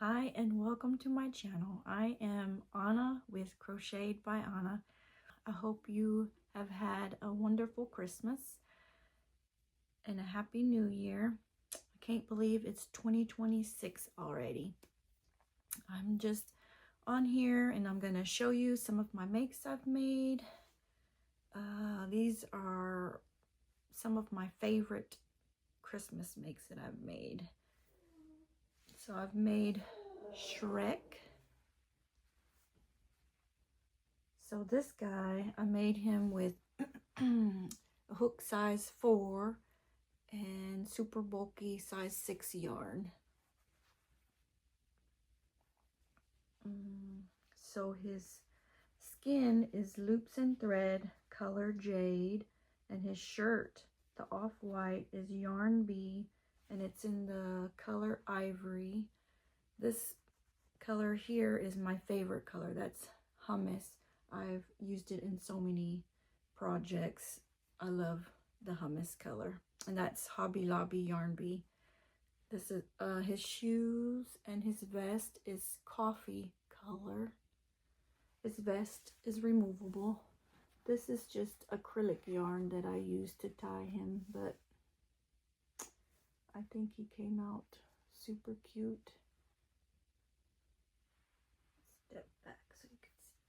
Hi and welcome to my channel. I am Anna with Crocheted by Anna. I hope you have had a wonderful Christmas and a happy new year. I can't believe it's 2026 already. I'm just on here and I'm going to show you some of my makes I've made. These are some of my favorite Christmas makes that I've made. So I've made Shrek. So this guy, I made him with a hook size 4 and super bulky size 6 yarn. So his skin is loops and thread, color jade, and his shirt, the off-white, is yarn bee, and it's in the color ivory. This color here is my favorite color. That's hummus. I've used it in so many projects. I love the hummus color, and that's Hobby Lobby Yarn Bee. This is his shoes, and his vest is coffee color. His vest is removable. This is just acrylic yarn that I used to tie him, but I think he came out super cute. Step back so you can see.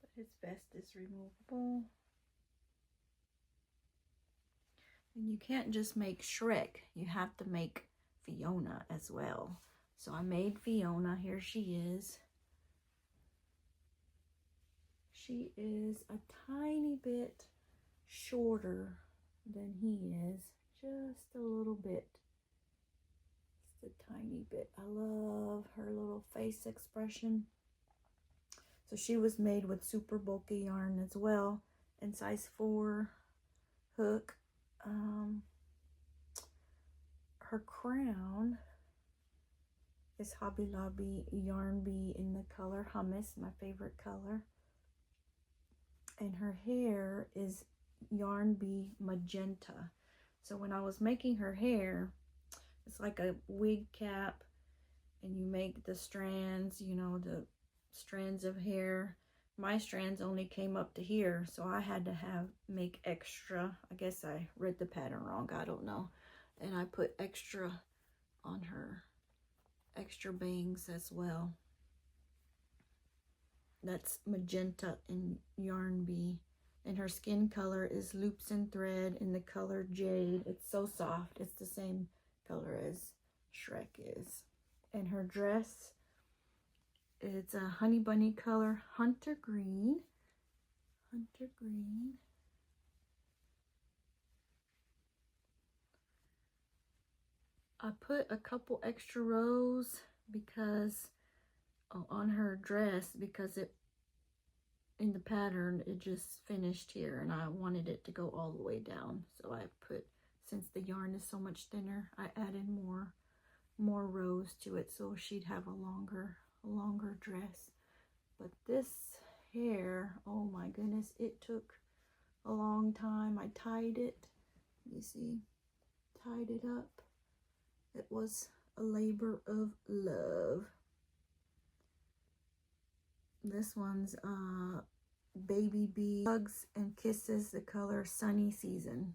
But his vest is removable. And you can't just make Shrek, you have to make Fiona as well. So I made Fiona. Here she is. She is a tiny bit shorter than he is, just a little bit, just a tiny bit. I love her little face expression. So she was made with super bulky yarn as well, and size 4 hook. Her crown is Hobby Lobby Yarn Bee in the color hummus, my favorite color. And her hair is Yarn Bee magenta. So when I was making her hair, it's like a wig cap, and you make the strands, you know, the strands of hair. My strands only came up to here, so I had to make extra. I guess I read the pattern wrong, I don't know. And I put extra on her, extra bangs as well. That's magenta in Yarn Bee. And her skin color is loops and thread in the color jade. It's so soft. It's the same color as Shrek is. And her dress, it's a honey bunny color, hunter green. Hunter green. I put a couple extra rows because on her dress, because it in the pattern it just finished here and I wanted it to go all the way down. So I put, since the yarn is so much thinner, I added more rows to it so she'd have a longer dress. But this hair, oh my goodness, it took a long time. I tied it, you see, tied it up. It was a labor of love. This one's Baby Bee Hugs and Kisses, the color Sunny Season.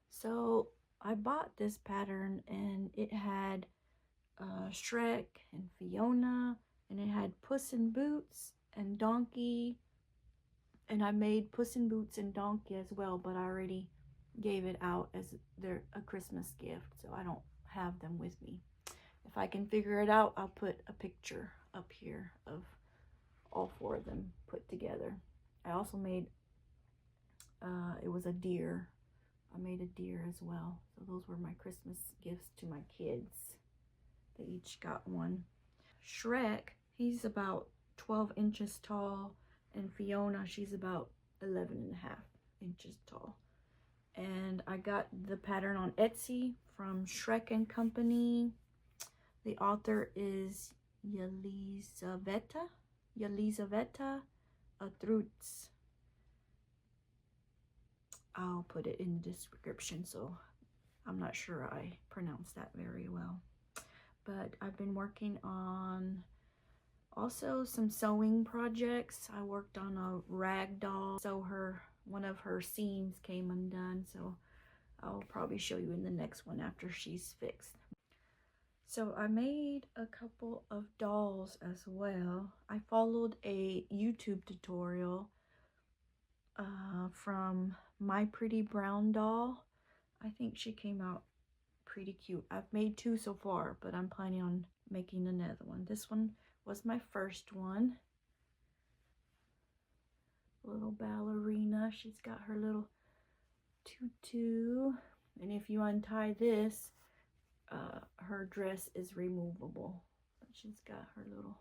So I bought this pattern and it had Shrek and Fiona, and it had Puss in Boots and Donkey, and I made Puss in Boots and Donkey as well, but I already gave it out as a Christmas gift, so I don't have them with me. If I can figure it out, I'll put a picture up here of all 4 of them put together. I also made, it was a deer. I made a deer as well. So those were my Christmas gifts to my kids. They each got one. Shrek, he's about 12 inches tall, and Fiona, she's about 11.5 inches tall. And I got the pattern on Etsy from Shrek and Company. The author is Yelizaveta Trutz. I'll put it in the description, so I'm not sure I pronounced that very well. But I've been working on also some sewing projects. I worked on a rag doll, so one of her seams came undone, so I'll probably show you in the next one after she's fixed. So I made a couple of dolls as well. I followed a YouTube tutorial from My Pretty Brown Doll. I think she came out pretty cute. I've made 2 so far, but I'm planning on making another one. This one was my first one. Little ballerina. She's got her little tutu. And if you untie this, her dress is removable. But she's got her little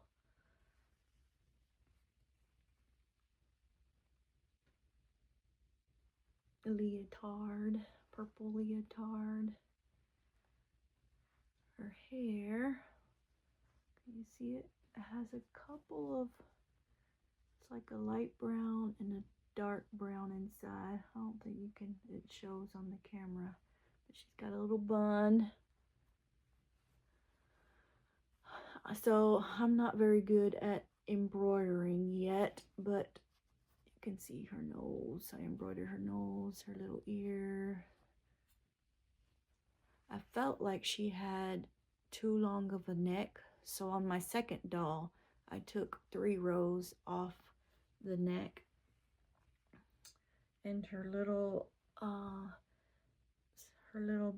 leotard, purple leotard. Her hair, can you see it? It has a couple of, it's like a light brown and a dark brown inside. I don't think you can, it shows on the camera. But she's got a little bun. So I'm not very good at embroidering yet, but you can see her nose. I embroidered her nose, her little ear. I felt like she had too long of a neck, so on my second doll I took 3 rows off the neck, and her little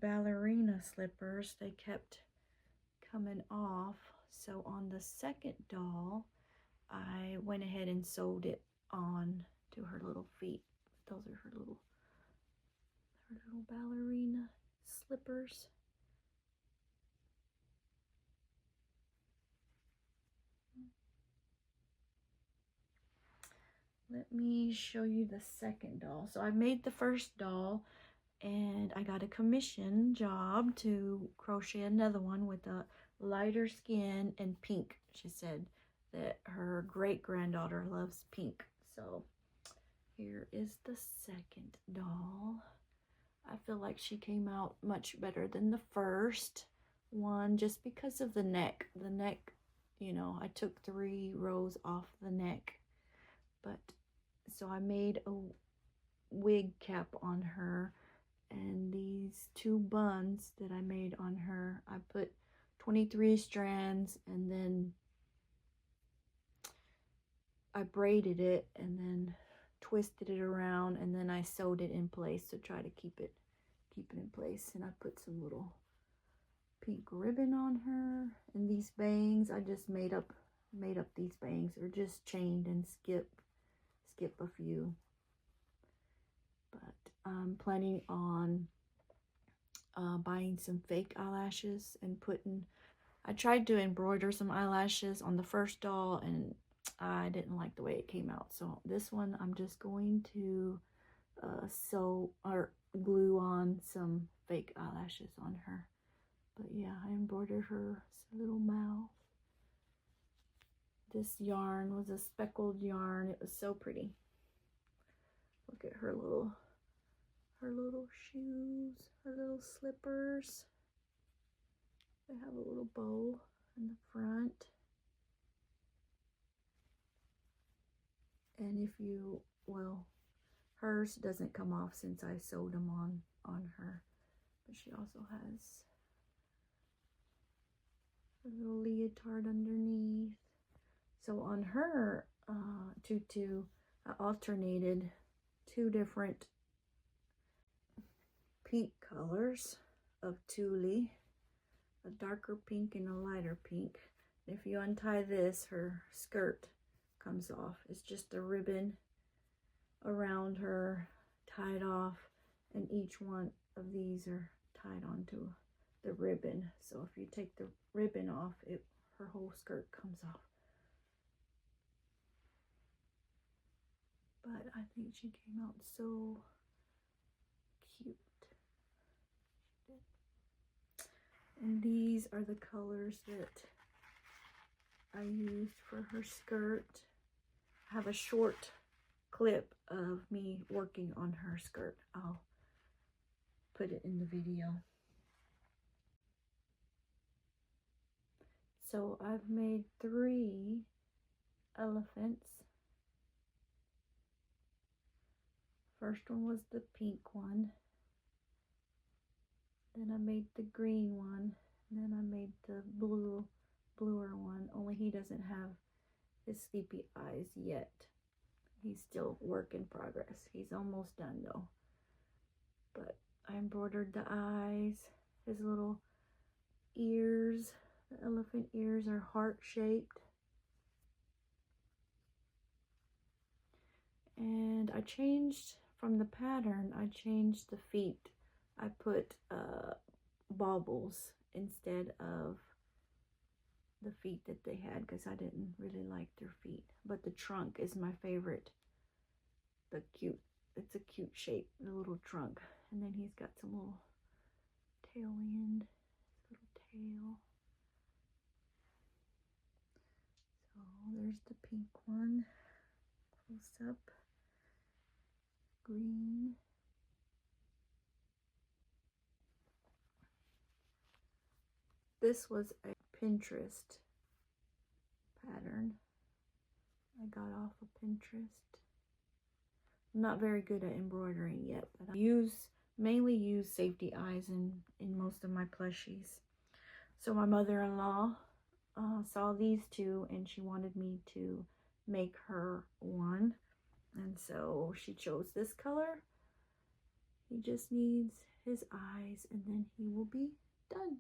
ballerina slippers, they kept coming off. So on the second doll I went ahead and sewed it on to her little feet. Those are her little ballerina slippers. Let me show you the second doll. So I made the first doll, and I got a commission job to crochet another one with a lighter skin and pink. She said that her great-granddaughter loves pink. So here is the second doll. I feel like she came out much better than the first one just because of the neck. The neck, you know, I took 3 rows off the neck. But so I made a wig cap on her, and these 2 buns that I made on her, I put 23 strands, and then I braided it and then twisted it around, and then I sewed it in place to try to keep it in place. And I put some little pink ribbon on her, and these bangs I just made up these bangs, or just chained and skip a few. But I'm planning on buying some fake eyelashes and I tried to embroider some eyelashes on the first doll, and I didn't like the way it came out. So this one I'm just going to sew or glue on some fake eyelashes on her. But yeah, I embroidered her little mouth. This yarn was a speckled yarn. It was so pretty. Look at her little shoes, her little slippers. They have a little bow in the front. And if you, well, hers doesn't come off since I sewed them on her. But she also has a little leotard underneath. So on her tutu, I alternated 2 different pink colors of tulle, a darker pink and a lighter pink. If you untie this, her skirt comes off. It's just a ribbon around her, tied off, and each one of these are tied onto the ribbon. So if you take the ribbon off, her whole skirt comes off. But I think she came out so cute. And these are the colors that I used for her skirt. I have a short clip of me working on her skirt. I'll put it in the video. So I've made 3 elephants. First one was the pink one. Then I made the green one. Then I made the bluer one. Only he doesn't have his sleepy eyes yet. He's still work in progress. He's almost done though. But I embroidered the eyes, his little ears. The elephant ears are heart-shaped. And I changed from the pattern, I changed the feet. I put baubles instead of the feet that they had because I didn't really like their feet. But the trunk is my favorite. It's a cute shape, the little trunk. And then he's got some little tail end, little tail. So there's the pink one, close up, green. This was a Pinterest pattern I got off of Pinterest. I'm not very good at embroidering yet, but I mainly use safety eyes in most of my plushies. So my mother-in-law saw these 2 and she wanted me to make her one, and so she chose this color. He just needs his eyes and then he will be done.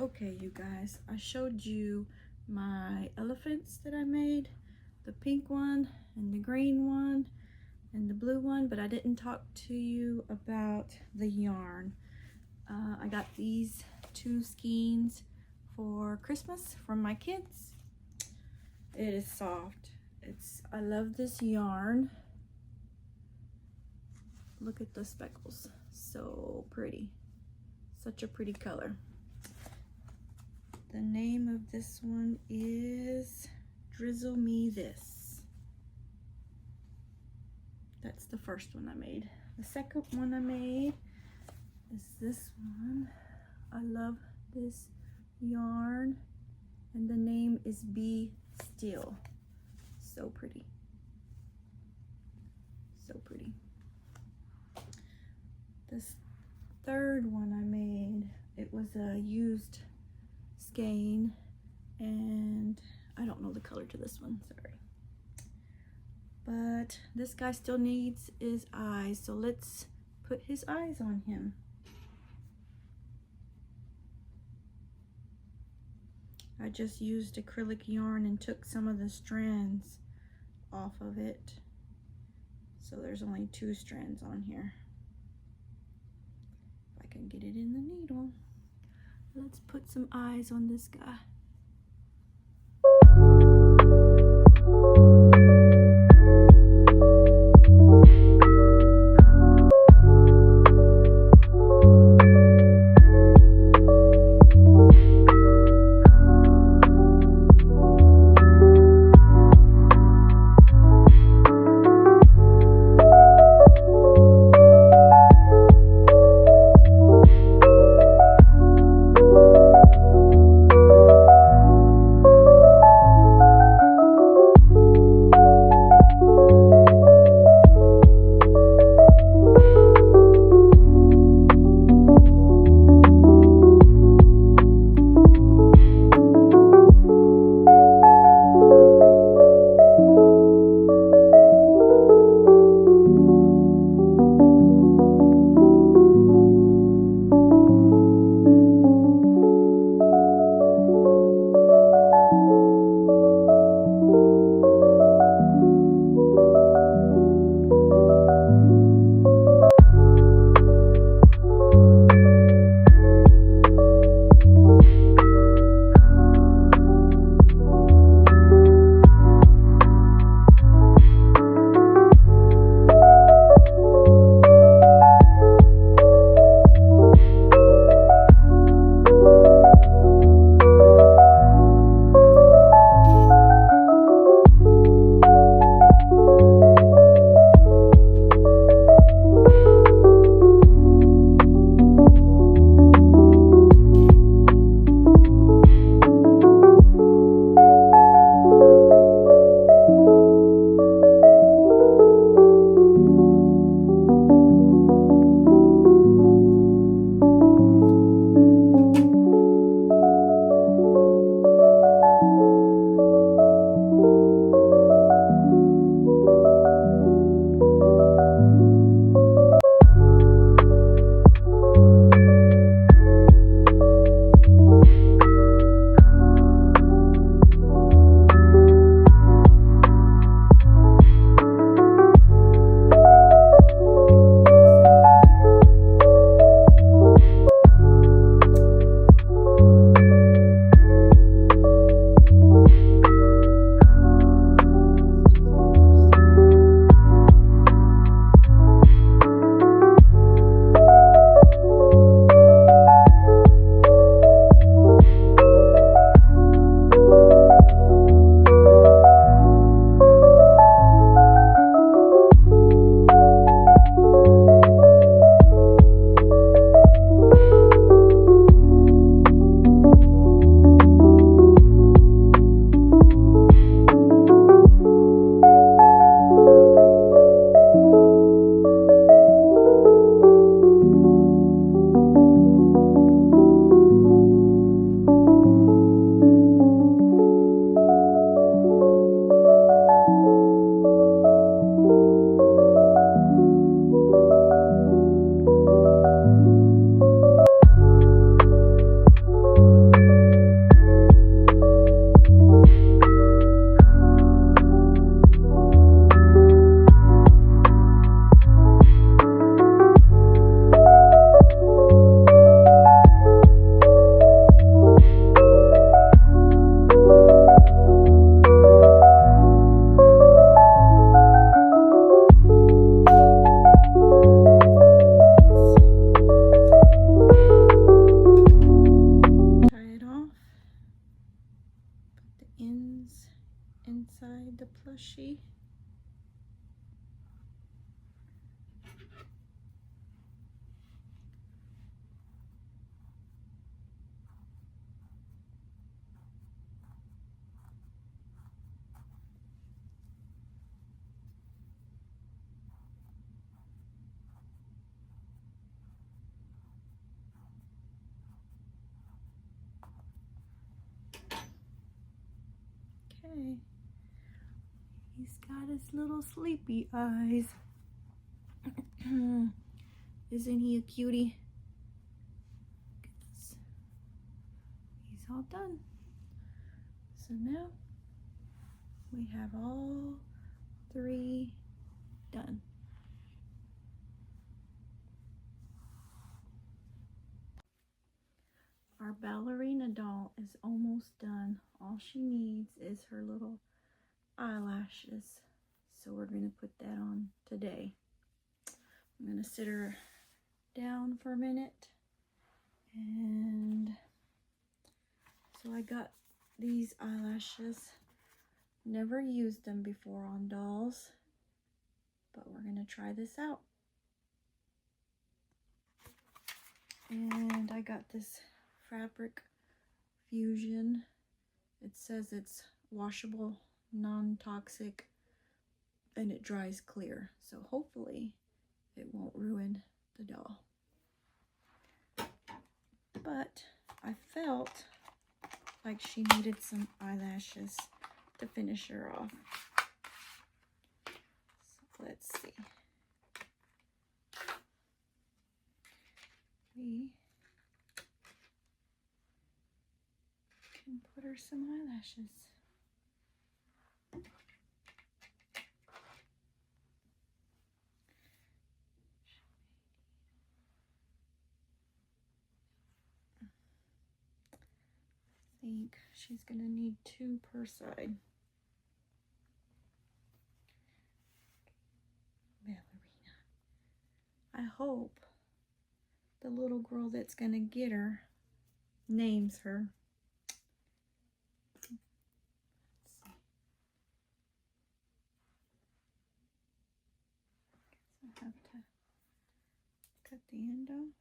Okay, you guys, I showed you my elephants that I made, the pink one and the green one and the blue one, but I didn't talk to you about the yarn. I got these 2 skeins for Christmas from my kids. It is soft. I love this yarn. Look at the speckles, so pretty. Such a pretty color. The name of this one is Drizzle Me This. That's the first one I made. The second one I made is this one. I love this yarn and the name is Be Still. So pretty. So pretty. This third one I made, it was a used skein, and I don't know the color to this one, sorry. But this guy still needs his eyes, so let's put his eyes on him. I just used acrylic yarn and took some of the strands off of it, so there's only 2 strands on here. If I can get it in the needle. Let's put some eyes on this guy. Okay. He's got his little sleepy eyes. Isn't he a cutie? He's all done. So now we have all 3 done. Our ballerina doll is almost done. All she needs is her little eyelashes. So we're going to put that on today. I'm going to sit her down for a minute. And so I got these eyelashes. Never used them before on dolls, but we're going to try this out. And I got this fabric fusion. It says it's washable, non-toxic, and it dries clear. So hopefully it won't ruin the doll. But I felt like she needed some eyelashes to finish her off. So let's see. We can put her some eyelashes. I think she's gonna need 2 per side. Ballerina. I hope the little girl that's gonna get her names her. Let's see. I have to cut the end off.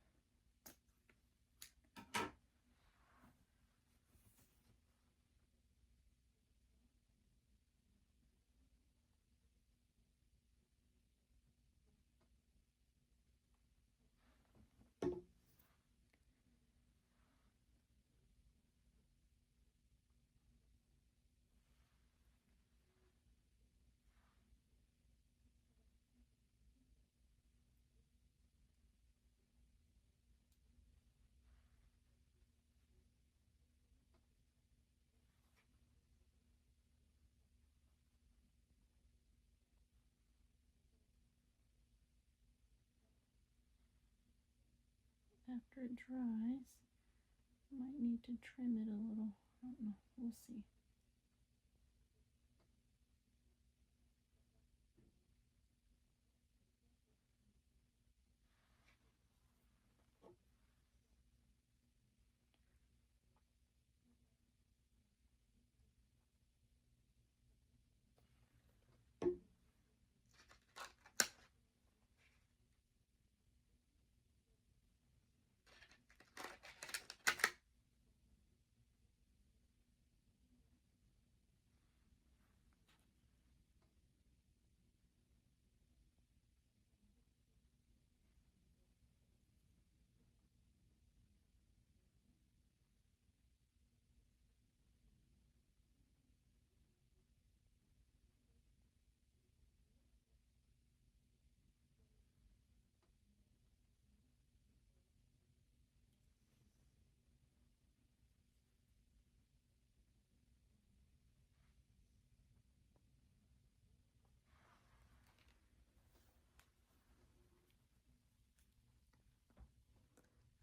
After it dries, I might need to trim it a little. I don't know. We'll see.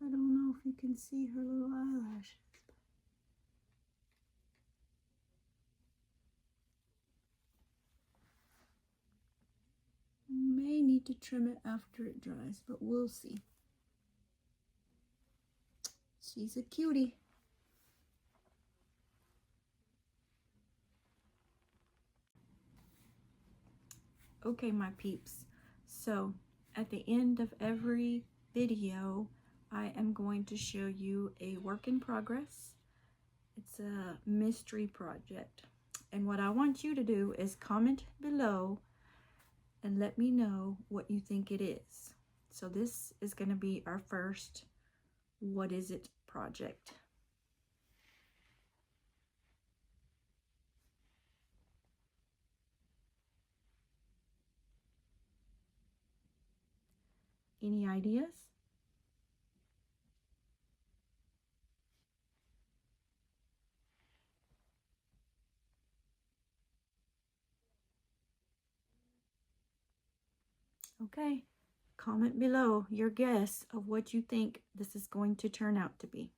I don't know if you can see her little eyelashes. May need to trim it after it dries, but we'll see. She's a cutie. Okay, my peeps. So at the end of every video, I am going to show you a work in progress. It's a mystery project. And what I want you to do is comment below and let me know what you think it is. So this is going to be our first What Is It project. Any ideas? Okay, comment below your guess of what you think this is going to turn out to be.